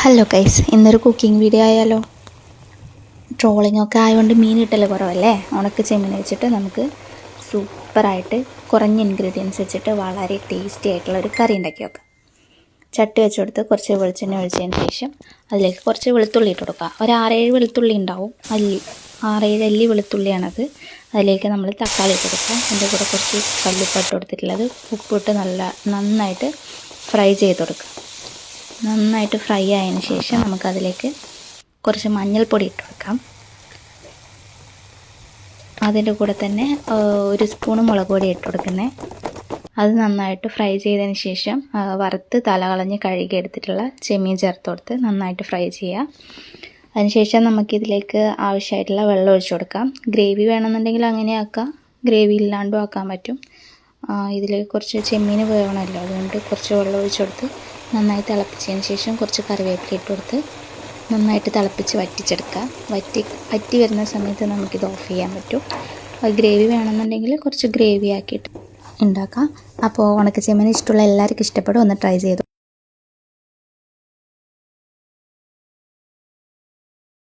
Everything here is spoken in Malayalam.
ഹലോ ഗൈസ്, ഇന്നൊരു കുക്കിംഗ് വീഡിയോ ആയാലോ. ട്രോളിംഗ് ഒക്കെ ആയതുകൊണ്ട് മീൻ കിട്ടൽ കുറവല്ലേ. ഉണക്ക ചെമ്മീൻ വെച്ചിട്ട് നമുക്ക് സൂപ്പറായിട്ട് കുറഞ്ഞ ഇൻഗ്രീഡിയൻസ് വെച്ചിട്ട് വളരെ ടേസ്റ്റി ആയിട്ടുള്ള ഒരു കറി ഉണ്ടാക്കി വെക്കാം. ചട്ടി വെച്ച് കൊടുത്ത് കുറച്ച് വെളിച്ചെണ്ണ ഒഴിച്ചതിന് ശേഷം അതിലേക്ക് കുറച്ച് വെളുത്തുള്ളി ഇട്ട് കൊടുക്കുക. ഒരു 6-7 വെളുത്തുള്ളി ഉണ്ടാവും, 6-7 അല്ലി വെളുത്തുള്ളിയാണത്. അതിലേക്ക് നമ്മൾ തക്കാളി ഇട്ട് കൊടുക്കുക. അതിൻ്റെ കൂടെ കുറച്ച് കല്ലുപ്പിട്ട് കൊടുത്തിട്ടുള്ളത്, ഉപ്പിട്ട് നന്നായിട്ട് ഫ്രൈ ചെയ്ത് കൊടുക്കുക. നന്നായിട്ട് ഫ്രൈ ആയതിന് ശേഷം നമുക്കതിലേക്ക് കുറച്ച് മഞ്ഞൾപ്പൊടി ഇട്ട് കൊടുക്കാം. അതിൻ്റെ കൂടെ തന്നെ 1 സ്പൂണ് മുളക് പൊടി ഇട്ട് കൊടുക്കുന്നത്. അത് നന്നായിട്ട് ഫ്രൈ ചെയ്തതിന് ശേഷം വറുത്ത് തലകളഞ്ഞ് കഴുകി എടുത്തിട്ടുള്ള ചെമ്മീൻ ചേർത്ത് കൊടുത്ത് നന്നായിട്ട് ഫ്രൈ ചെയ്യുക. അതിനുശേഷം നമുക്കിതിലേക്ക് ആവശ്യമായിട്ടുള്ള വെള്ളം ഒഴിച്ച് കൊടുക്കാം. ഗ്രേവി വേണമെന്നുണ്ടെങ്കിൽ അങ്ങനെ ആക്കാം, ഗ്രേവി ഇല്ലാണ്ടും ആക്കാൻ പറ്റും. ഇതിൽ കുറച്ച് ചെമ്മീൻ വേണമല്ലോ, അതുകൊണ്ട് കുറച്ച് വെള്ളം ഒഴിച്ച് കൊടുത്ത് നന്നായി തിളപ്പിച്ചതിന് ശേഷം കുറച്ച് കറിവേപ്പില ഇട്ട് കൊടുത്ത് നന്നായിട്ട് തിളപ്പിച്ച് വറ്റിച്ചെടുക്കുക. വറ്റി വരുന്ന സമയത്ത് നമുക്കിത് ഓഫ് ചെയ്യാൻ പറ്റും. ഗ്രേവി വേണമെന്നുണ്ടെങ്കിൽ കുറച്ച് ഗ്രേവി ആക്കിയിട്ട് ഉണ്ടാക്കാം. അപ്പോൾ ഉണക്ക ചെമ്മീൻ ഇഷ്ടമുള്ള എല്ലാവർക്കും ഇഷ്ടപ്പെടും, ഒന്ന് ട്രൈ ചെയ്തു.